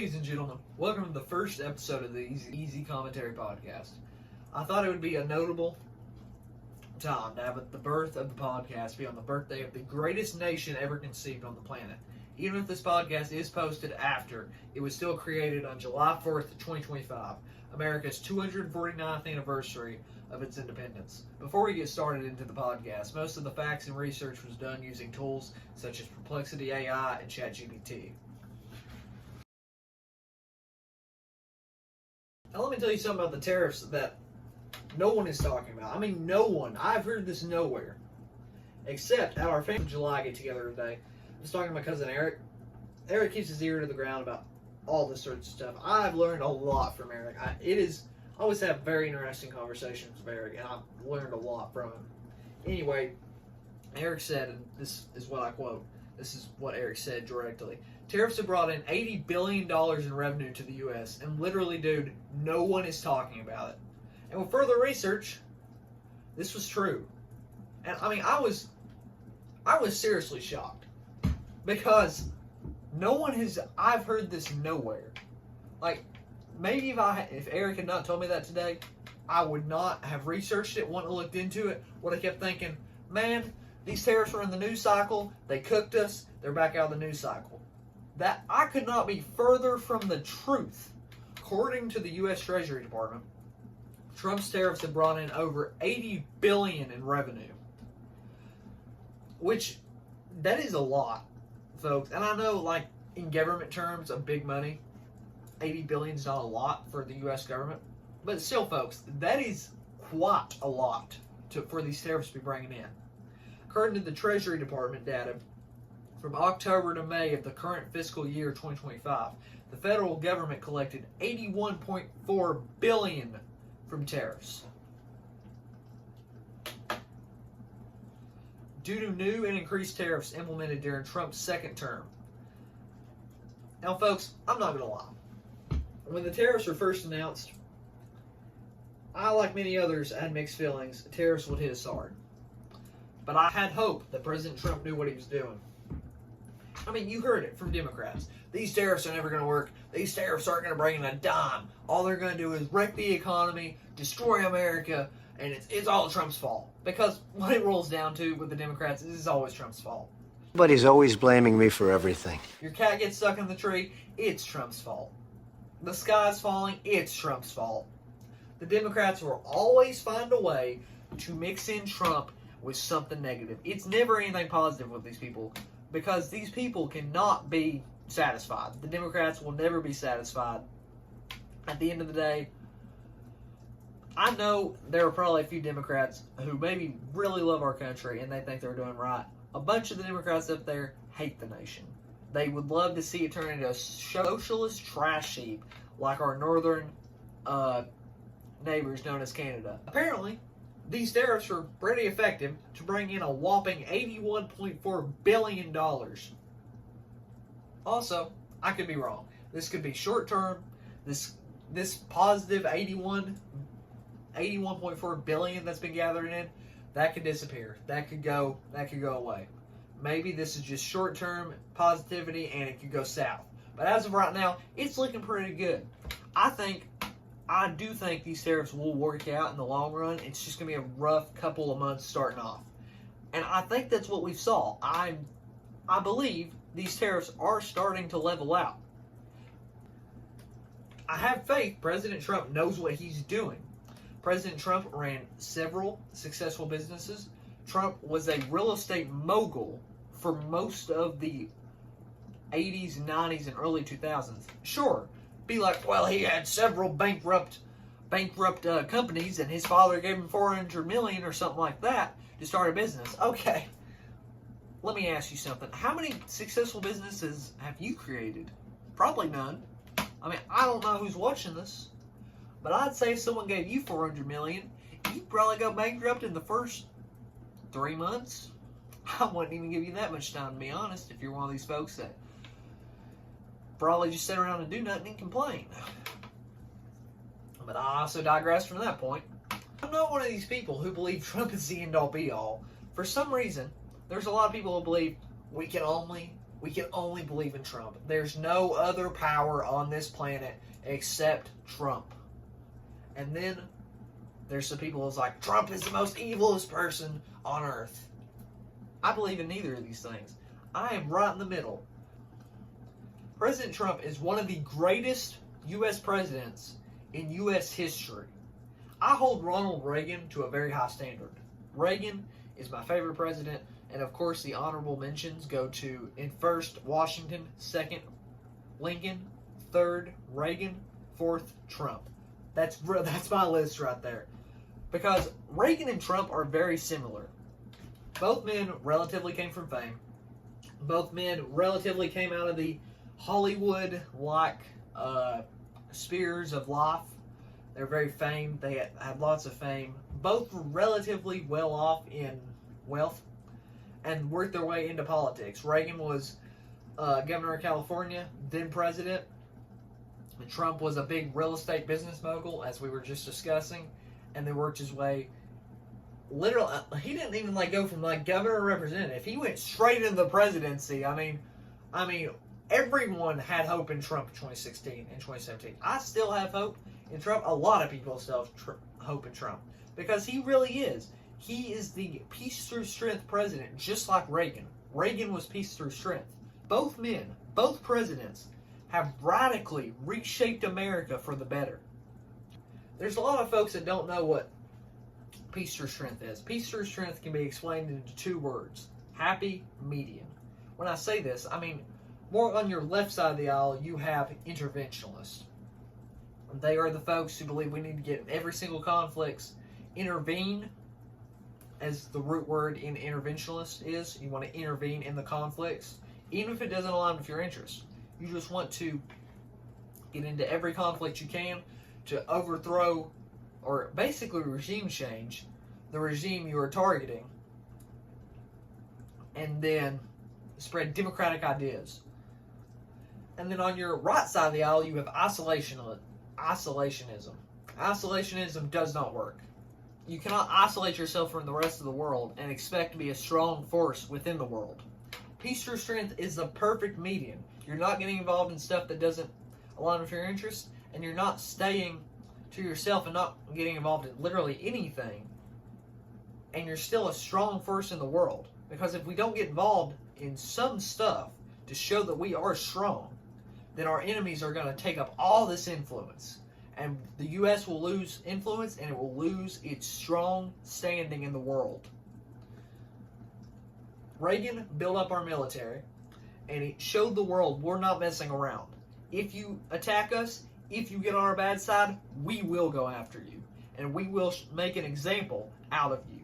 Ladies and gentlemen, welcome to the first episode of the Easy Commentary Podcast. I thought it would be a notable time to have the birth of the podcast be on the birthday of the greatest nation ever conceived on the planet. Even if this podcast is posted after, it was still created on July 4th, 2025, America's 249th anniversary of its independence. Before we get started into the podcast, most of the facts and research was done using tools such as Perplexity AI and ChatGPT. Now let me tell you something about the tariffs that no one is talking about. I mean, no one. I've heard this nowhere. Except at our family July get-together today. I was talking to my cousin Eric. Eric keeps his ear to the ground about all this sort of stuff. I've learned a lot from Eric. I always have very interesting conversations with Eric, and I've learned a lot from him. Anyway, Eric said, and this is what I quote, this is what Eric said directly. Tariffs have brought in $80 billion in revenue to the U.S., and literally, dude, no one is talking about it. And with further research, this was true. And I mean, I was seriously shocked. Because no one has, I've heard this nowhere. Like, maybe if Eric had not told me that today, I would not have researched it, wouldn't have looked into it, would have kept thinking, man, these tariffs are in the news cycle, they cooked us, they're back out of the news cycle. That I could not be further from the truth. According to the U.S. Treasury Department, Trump's tariffs have brought in over $80 billion in revenue. Which, that is a lot, folks. And I know, like, in government terms of big money, $80 billion is not a lot for the U.S. government. But still, folks, that is quite a lot for these tariffs to be bringing in. According to the Treasury Department data, from October to May of the current fiscal year 2025, the federal government collected $81.4 billion from tariffs. Due to new and increased tariffs implemented during Trump's second term. Now, folks, I'm not going to lie. When the tariffs were first announced, I, like many others, had mixed feelings. Tariffs would hit us hard. But I had hope that President Trump knew what he was doing. I mean, you heard it from Democrats. These tariffs are never going to work. These tariffs aren't going to bring in a dime. All they're going to do is wreck the economy, destroy America, and it's all Trump's fault. Because what it rolls down to with the Democrats is it's always Trump's fault. But he's always blaming me for everything. Your cat gets stuck in the tree, it's Trump's fault. The sky's falling, it's Trump's fault. The Democrats will always find a way to mix in Trump with something negative. It's never anything positive with these people. Because these people cannot be satisfied. The Democrats will never be satisfied. At the end of the day, I know there are probably a few Democrats who maybe really love our country and they think they're doing right. A bunch of the Democrats up there hate the nation. They would love to see it turn into a socialist trash heap like our northern neighbors known as Canada. Apparently, these tariffs were pretty effective to bring in a whopping $81.4 billion. Also, I could be wrong. This could be short term. This positive 81.4 billion that's been gathered in, that could disappear. That could go away. Maybe this is just short term positivity and it could go south. But as of right now, it's looking pretty good. I do think these tariffs will work out in the long run. It's just going to be a rough couple of months starting off. And I think that's what we saw. I believe these tariffs are starting to level out. I have faith President Trump knows what he's doing. President Trump ran several successful businesses. Trump was a real estate mogul for most of the 80s, 90s, and early 2000s. Sure. Be like, well, he had several bankrupt companies and his father gave him $400 million or something like that to start a business. Okay, let me ask you something. How many successful businesses have you created? Probably none. I mean, I don't know who's watching this, but I'd say if someone gave you $400 million, you'd probably go bankrupt in the first 3 months. I wouldn't even give you that much time, to be honest, if you're one of these folks that probably just sit around and do nothing and complain. But I also digress from that point. I'm not one of these people who believe Trump is the end-all be-all. For some reason, there's a lot of people who believe we can only we can only believe in Trump. There's no other power on this planet except Trump. And then there's some people who's like, Trump is the most evilest person on earth. I believe in neither of these things. I am right in the middle. President Trump is one of the greatest U.S. presidents in U.S. history. I hold Ronald Reagan to a very high standard. Reagan is my favorite president, and of course the honorable mentions go to, in first, Washington, second, Lincoln, third, Reagan, fourth, Trump. That's my list right there. Because Reagan and Trump are very similar. Both men relatively came from fame. Both men relatively came out of the Hollywood-like spheres of life. They're very famed. They had lots of fame. Both were relatively well off in wealth and worked their way into politics. Reagan was governor of California, then president. And Trump was a big real estate business mogul, as we were just discussing, and then worked his way. Literally, he didn't even go from governor or representative. He went straight into the presidency. I mean, everyone had hope in Trump in 2016 and 2017. I still have hope in Trump. A lot of people still have hope in Trump because he really is. He is the peace through strength president, just like Reagan. Reagan was peace through strength. Both men, both presidents, have radically reshaped America for the better. There's a lot of folks that don't know what peace through strength is. Peace through strength can be explained into two words: happy medium. When I say this, I mean more on your left side of the aisle, you have interventionists. They are the folks who believe we need to get in every single conflict, intervene, as the root word in interventionist is. You want to intervene in the conflicts, even if it doesn't align with your interests. You just want to get into every conflict you can to overthrow or basically regime change the regime you are targeting, and then spread democratic ideas. And then on your right side of the aisle, you have isolationism. Isolationism does not work. You cannot isolate yourself from the rest of the world and expect to be a strong force within the world. Peace through strength is the perfect medium. You're not getting involved in stuff that doesn't align with your interests, and you're not staying to yourself and not getting involved in literally anything, and you're still a strong force in the world. Because if we don't get involved in some stuff to show that we are strong, then our enemies are going to take up all this influence, and the U.S. will lose influence, and it will lose its strong standing in the world. Reagan built up our military, and it showed the world we're not messing around. If you attack us, if you get on our bad side, we will go after you, and we will make an example out of you.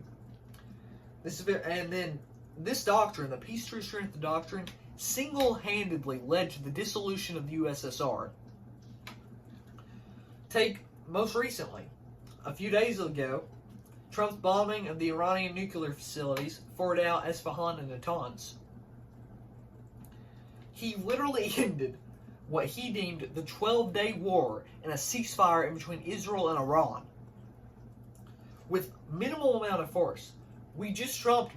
And then this doctrine, the peace through strength doctrine, single-handedly led to the dissolution of the USSR. Take most recently, a few days ago, Trump's bombing of the Iranian nuclear facilities, Fordow, Esfahan, and Natanz. He literally ended what he deemed the 12-day war and a ceasefire in between Israel and Iran with minimal amount of force. We just dropped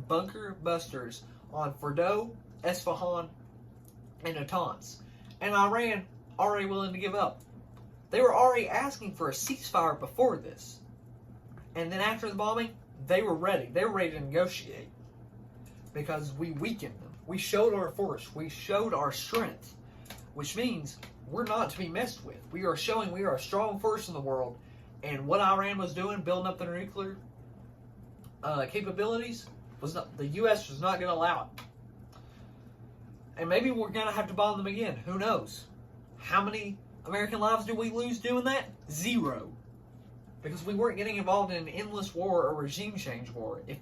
bunker busters on Fordow, Esfahan, and Natanz, and Iran already willing to give up. They were already asking for a ceasefire before this, and then after the bombing, they were ready. They were ready to negotiate because we weakened them. We showed our force. We showed our strength, which means we're not to be messed with. We are showing we are a strong force in the world, and what Iran was doing, building up their nuclear capabilities, the U.S. was not going to allow it. And maybe we're going to have to bomb them again. Who knows? How many American lives did we lose doing that? 0. Because we weren't getting involved in an endless war or regime change war. If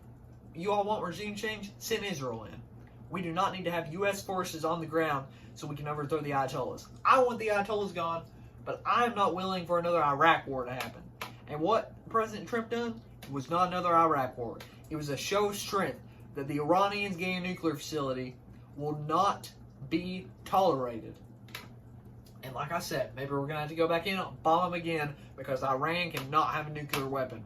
you all want regime change, send Israel in. We do not need to have U.S. forces on the ground so we can overthrow the Ayatollahs. I want the Ayatollahs gone, but I'm not willing for another Iraq war to happen. And what President Trump done was not another Iraq war. It was a show of strength that the Iranians getting a nuclear facility will not be tolerated. And like I said, maybe we're going to have to go back in and bomb them again because Iran cannot have a nuclear weapon.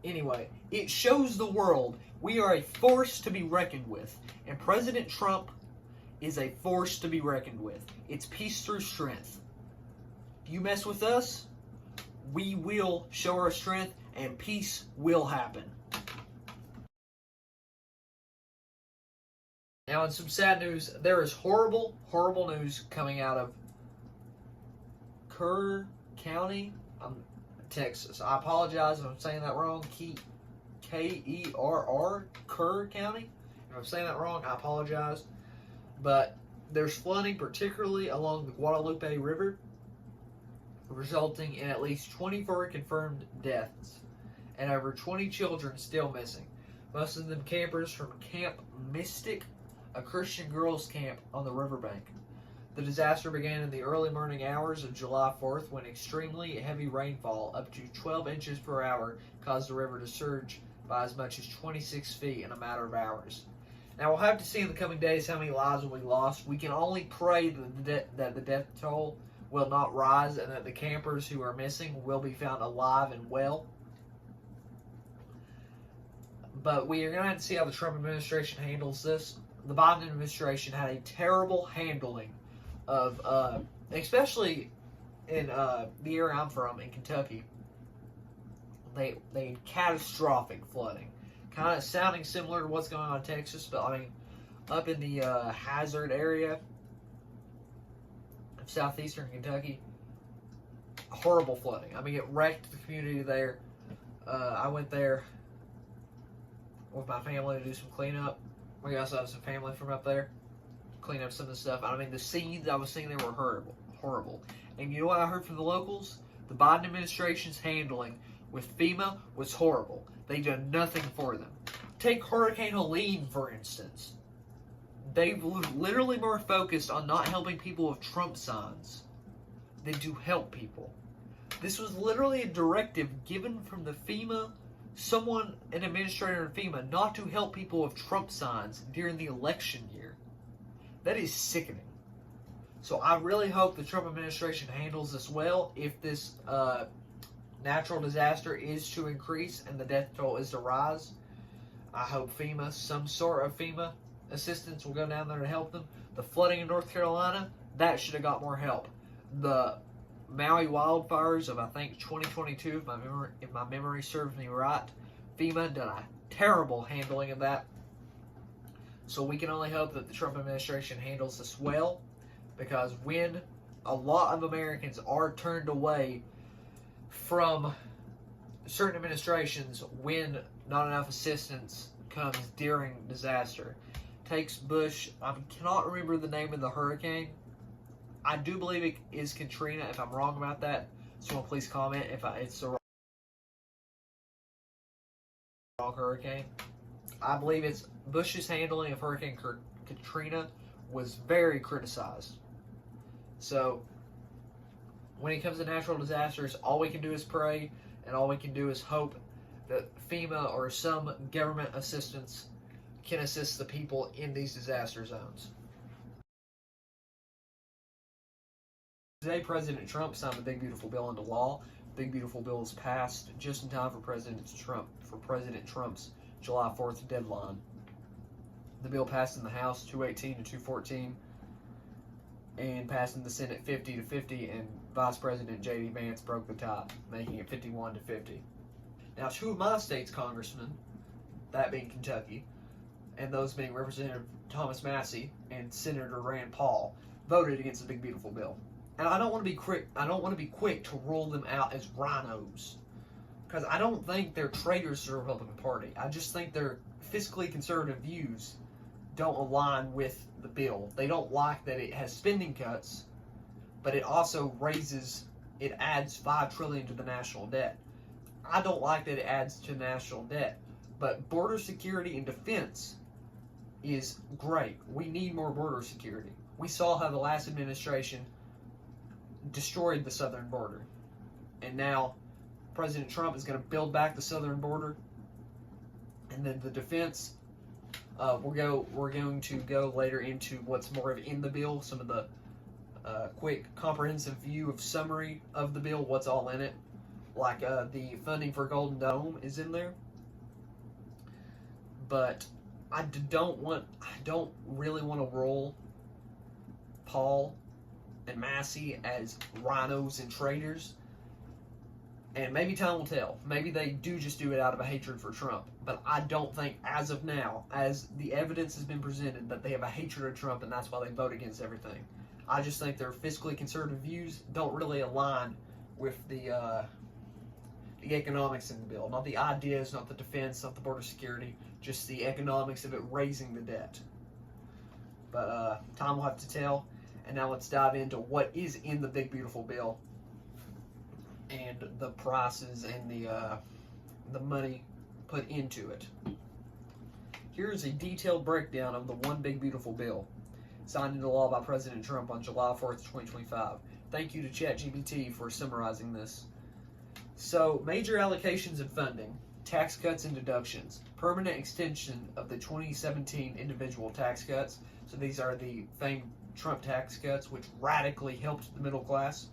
Anyway, it shows the world We are a force to be reckoned with, and President Trump is a force to be reckoned with. It's peace through strength. You mess with us, we will show our strength, and peace will happen. Now, in some sad news, there is horrible, horrible news coming out of Kerr County, Texas. I apologize if I'm saying that wrong. Kerr, Kerr County. If I'm saying that wrong, I apologize. But there's flooding, particularly along the Guadalupe River, resulting in at least 24 confirmed deaths and over 20 children still missing. Most of them campers from Camp Mystic, a Christian girls' camp on the riverbank. The disaster began in the early morning hours of July 4th when extremely heavy rainfall, up to 12 inches per hour, caused the river to surge by as much as 26 feet in a matter of hours. Now, we'll have to see in the coming days how many lives will be lost. We can only pray that the death toll will not rise and that the campers who are missing will be found alive and well. But we are going to have to see how the Trump administration handles this. The Biden administration had a terrible handling of, especially in the area I'm from, in Kentucky, they had catastrophic flooding. Kind of sounding similar to what's going on in Texas, but I mean, up in the Hazard area of southeastern Kentucky, horrible flooding. I mean, it wrecked the community there. I went there with my family to do some cleanup. We also have some family from up there, clean up some of the stuff. I mean, the scenes I was seeing there were horrible. And you know what I heard from the locals? The Biden administration's handling with FEMA was horrible. They did nothing for them. Take Hurricane Helene, for instance. They've literally more focused on not helping people with Trump signs than to help people. This was literally a directive given from the FEMA, an administrator in FEMA, not to help people with Trump signs during the election year. That is sickening. So I really hope the Trump administration handles this well. If this natural disaster is to increase and the death toll is to rise, I hope FEMA, some sort of FEMA assistance will go down there to help them. The flooding in North Carolina, that should have got more help. The Maui wildfires of, I think, 2022, if my memory serves me right, FEMA done a terrible handling of that. So we can only hope that the Trump administration handles this well, because when a lot of Americans are turned away from certain administrations when not enough assistance comes during disaster. Takes Bush, I cannot remember the name of the hurricane. I do believe it is Katrina. If I'm wrong about that, someone please comment if it's the wrong hurricane. I believe it's Bush's handling of Hurricane Katrina was very criticized. So when it comes to natural disasters, all we can do is pray, and all we can do is hope that FEMA or some government assistance can assist the people in these disaster zones. Today, President Trump signed the Big Beautiful Bill into law. The Big Beautiful Bill is passed just in time for President Trump's July 4th deadline. The bill passed in the House 218 to 214 and passed in the Senate 50 to 50, and Vice President J.D. Vance broke the tie, making it 51 to 50. Now, two of my state's congressmen, that being Kentucky, and those being Representative Thomas Massey and Senator Rand Paul, voted against the Big Beautiful Bill. And I don't want to be quick to rule them out as rhinos, because I don't think they're traitors to the Republican Party. I just think their fiscally conservative views don't align with the bill. They don't like that it has spending cuts, but it also adds $5 trillion to the national debt. I don't like that it adds to national debt, but border security and defense is great. We need more border security. We saw how the last administration destroyed the southern border, and now President Trump is going to build back the southern border, and then the defense. We're going to go later into what's more of in the bill, some of the quick comprehensive view of summary of the bill, what's all in it. Like the funding for Golden Dome is in there. But I don't really want to roll Paul and Massey as rhinos and traitors. And maybe time will tell. Maybe they do just do it out of a hatred for Trump. But I don't think, as of now, as the evidence has been presented, that they have a hatred of Trump and that's why they vote against everything. I just think their fiscally conservative views don't really align with the economics in the bill. Not the ideas, not the defense, not the border security, just the economics of it raising the debt. But time will have to tell. And now let's dive into what is in the big beautiful bill and the prices and the money put into it. Here's a detailed breakdown of the one big beautiful bill signed into law by President Trump on July 4th, 2025. Thank you to ChatGPT for summarizing this. So, major allocations and funding, tax cuts and deductions, permanent extension of the 2017 individual tax cuts. So these are the famed Trump tax cuts, which radically helped the middle class.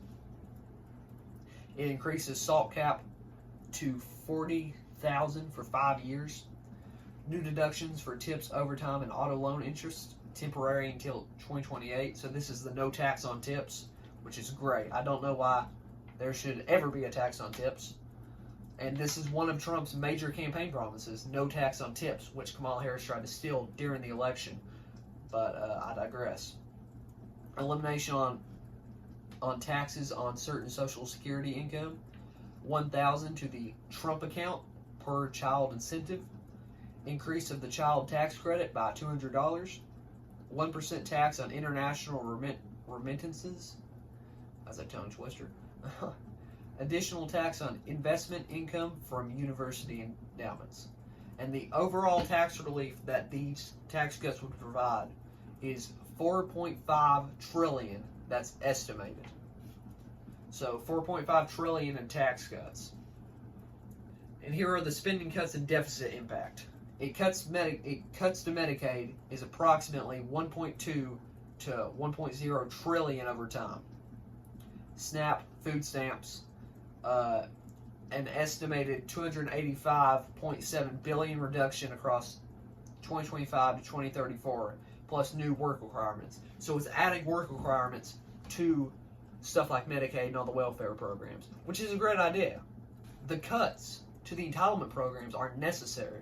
It increases SALT cap to $40,000 for 5 years. New deductions for tips, overtime, and auto loan interest, temporary until 2028. So this is the no tax on tips, which is great. I don't know why there should ever be a tax on tips. And this is one of Trump's major campaign promises, no tax on tips, which Kamala Harris tried to steal during the election. But I digress. Elimination on taxes on certain Social Security income, $1,000 to the Trump account per child incentive, increase of the child tax credit by $200, 1% tax on international remittances, as a tongue twister, additional tax on investment income from university endowments. And the overall tax relief that these tax cuts would provide is $4.5 trillion. That's estimated. So $4.5 trillion in tax cuts. And here are the spending cuts and deficit impact. It cuts to Medicaid is approximately 1.2 to 1.0 trillion over time. SNAP, food stamps, an estimated 285.7 billion reduction across 2025 to 2034, plus new work requirements. So it's adding work requirements to stuff like Medicaid and all the welfare programs, which is a great idea. The cuts to the entitlement programs are necessary.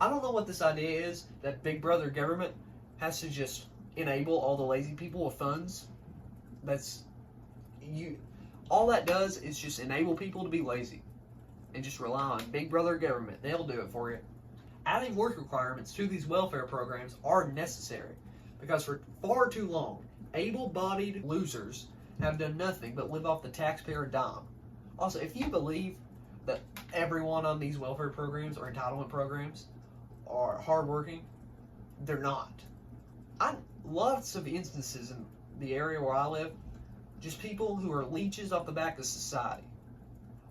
I don't know what this idea is that Big Brother government has to just enable all the lazy people with funds. All that does is just enable people to be lazy and just rely on Big Brother government. They'll do it for you. Adding work requirements to these welfare programs are necessary because for far too long, able-bodied losers have done nothing but live off the taxpayer dime. Also, if you believe that everyone on these welfare programs or entitlement programs are hardworking, they're not. Lots of instances in the area where I live, just people who are leeches off the back of society.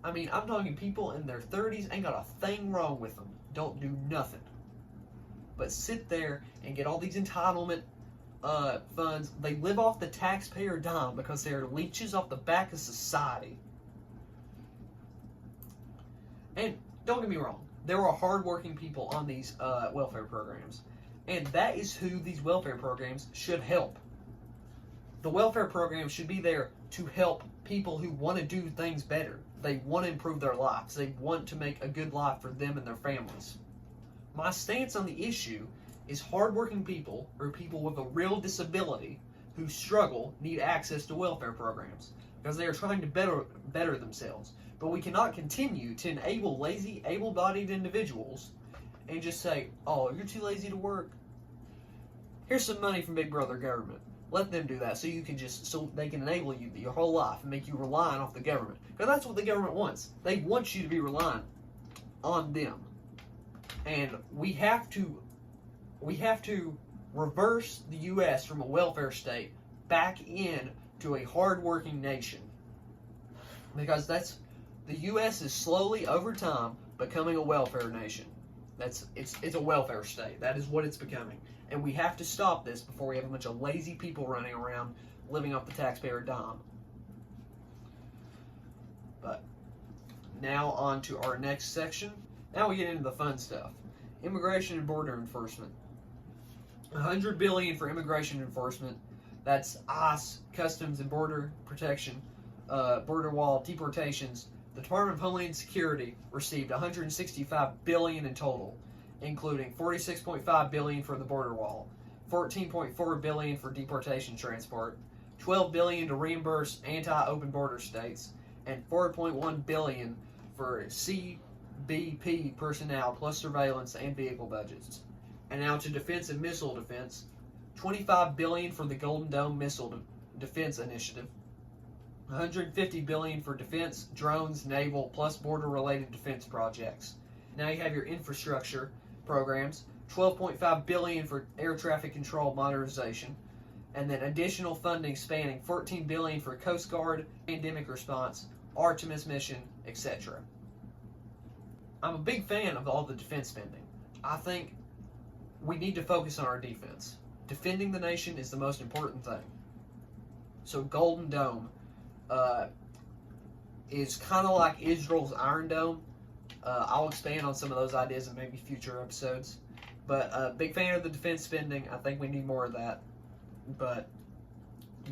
I mean, I'm talking people in their 30s, ain't got a thing wrong with them, don't do nothing, but sit there and get all these entitlement funds. They live off the taxpayer dime because they're leeches off the back of society. And don't get me wrong, there are hardworking people on these welfare programs, and that is who these welfare programs should help. The welfare program should be there to help people who want to do things better. They want to improve their lives. They want to make a good life for them and their families. My stance on the issue is hardworking people or people with a real disability who struggle need access to welfare programs because they are trying to better themselves. But we cannot continue to enable lazy, able-bodied individuals and just say, oh, you're too lazy to work. Here's some money from Big Brother government. Let them do that so they can enable you your whole life and make you relying off the government. Because that's what the government wants. They want you to be relying on them. And we have to reverse the U.S. from a welfare state back into a hardworking nation. Because the U.S. is slowly, over time, becoming a welfare nation. It's a welfare state. That is what it's becoming. And we have to stop this before we have a bunch of lazy people running around living off the taxpayer dime. But now on to our next section. Now we get into the fun stuff. Immigration and border enforcement. $100 billion for immigration enforcement. That's ICE, Customs and Border Protection, border wall, deportations. The Department of Homeland Security received $165 billion in total, including $46.5 billion for the border wall, $14.4 billion for deportation transport, $12 billion to reimburse anti-open border states, and $4.1 billion for CBP personnel plus surveillance and vehicle budgets. And now to defense and missile defense, $25 billion for the Golden Dome Missile Defense Initiative, $150 billion for defense, drones, naval, plus border-related defense projects. Now you have your infrastructure programs, $12.5 billion for air traffic control modernization, and then additional funding spanning $14 billion for Coast Guard, pandemic response, Artemis mission, etc. I'm a big fan of all the defense spending. I think we need to focus on our defense. Defending the nation is the most important thing. So Golden Dome is kind of like Israel's Iron Dome. I'll expand on some of those ideas in maybe future episodes. But big fan of the defense spending. I think we need more of that. But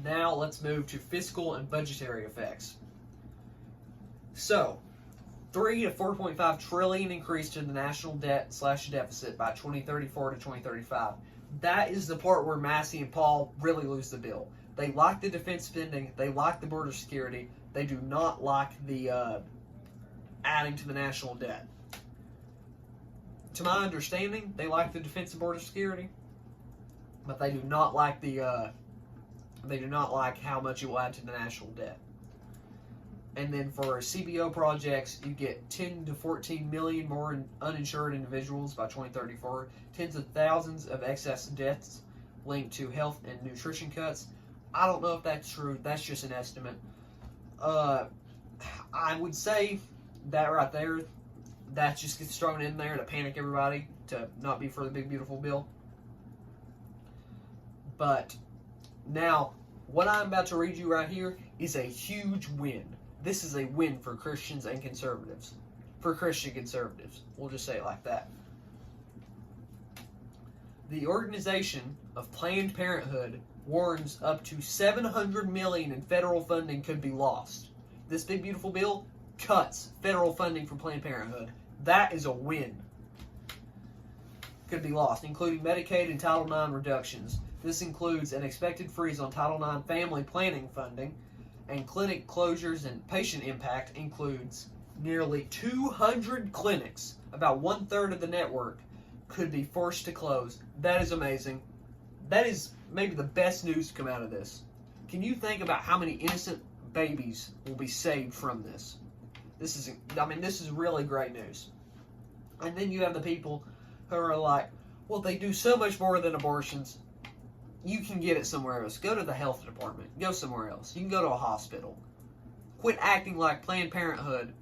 now let's move to fiscal and budgetary effects. So, 3 to 4.5 trillion increase to the national debt / deficit by 2034 to 2035. That is the part where Massey and Paul really lose the bill. They like the defense spending. They like the border security. They do not like the adding to the national debt. To my understanding, they like the defense and border security, but they do not like how much it will add to the national debt. And then for CBO projects, you get 10 to 14 million more uninsured individuals by 2034, tens of thousands of excess deaths linked to health and nutrition cuts. I don't know if that's true. That's just an estimate. I would say that right there, that just gets thrown in there to panic everybody, to not be for the big beautiful bill. But now, what I'm about to read you right here is a huge win. This is a win for Christians and conservatives. For Christian conservatives. We'll just say it like that. The Organization of Planned Parenthood warns up to $700 million in federal funding could be lost. This big beautiful bill cuts federal funding for Planned Parenthood. That is a win. Could be lost, including Medicaid and Title IX reductions. This includes an expected freeze on Title IX family planning funding, and clinic closures and patient impact includes nearly 200 clinics, about 1/3 of the network, could be forced to close. That is amazing. That is maybe the best news to come out of this. Can you think about how many innocent babies will be saved from this? This is really great news. And then you have the people who are like, well, they do so much more than abortions. You can get it somewhere else. Go to the health department. Go somewhere else. You can go to a hospital. Quit acting like Planned Parenthood,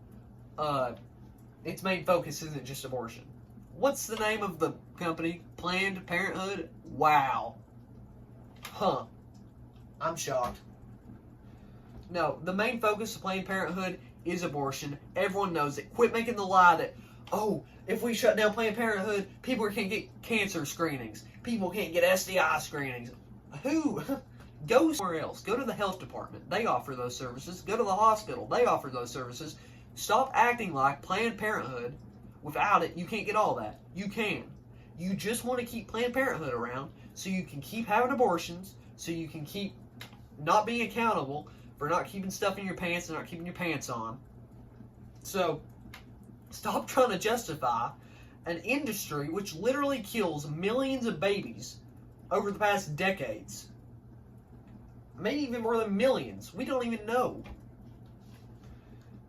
its main focus isn't just abortion. What's the name of the company? Planned Parenthood? Wow. Huh. I'm shocked. No, the main focus of Planned Parenthood is abortion. Everyone knows it. Quit making the lie that, oh, if we shut down Planned Parenthood, people can't get cancer screenings. People can't get STI screenings. Who? Go somewhere else. Go to the health department. They offer those services. Go to the hospital. They offer those services. Stop acting like Planned Parenthood. Without it, you can't get all that. You can. You just want to keep Planned Parenthood around so you can keep having abortions, so you can keep not being accountable for not keeping stuff in your pants and not keeping your pants on. So, stop trying to justify an industry which literally kills millions of babies over the past decades. Maybe even more than millions. We don't even know.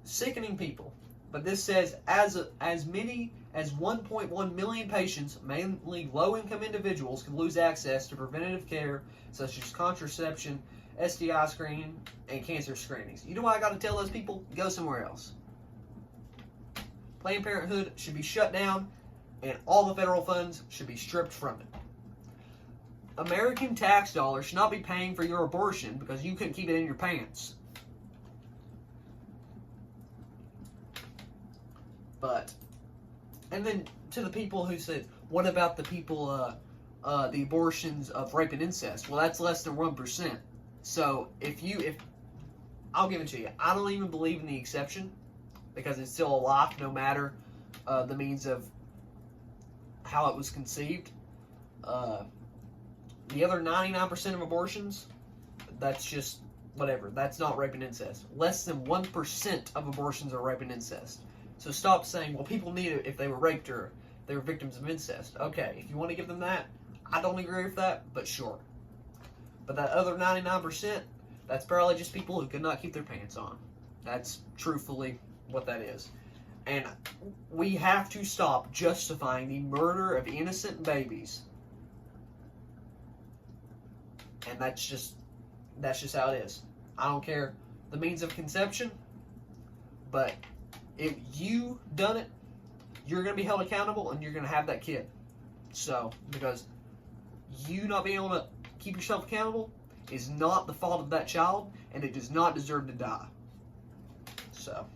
Sickening people. But this says as many as 1.1 million patients, mainly low-income individuals, can lose access to preventative care such as contraception, STI screening, and cancer screenings. You know what I got to tell those people? Go somewhere else. Planned Parenthood should be shut down, and all the federal funds should be stripped from it. American tax dollars should not be paying for your abortion because you couldn't keep it in your pants. And then to the people who said, what about the people, the abortions of rape and incest? Well, that's less than 1%. So if I'll give it to you, I don't even believe in the exception, because it's still a life no matter the means of how it was conceived. The other 99% of abortions, that's just whatever. That's not rape and incest. Less than 1% of abortions are rape and incest. So stop saying, well, people need it if they were raped or they were victims of incest. Okay, if you want to give them that, I don't agree with that, but sure. But that other 99%, that's probably just people who could not keep their pants on. That's truthfully what that is. And we have to stop justifying the murder of innocent babies. And that's just how it is. I don't care the means of conception, but if you done it, you're going to be held accountable and you're going to have that kid. So, because you not being able to keep yourself accountable is not the fault of that child, and it does not deserve to die. So,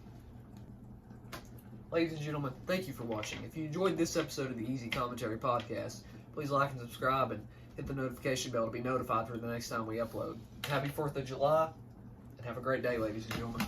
ladies and gentlemen, thank you for watching. If you enjoyed this episode of the Easy Commentary Podcast, please like and subscribe and hit the notification bell to be notified for the next time we upload. Happy 4th of July, and have a great day, ladies and gentlemen.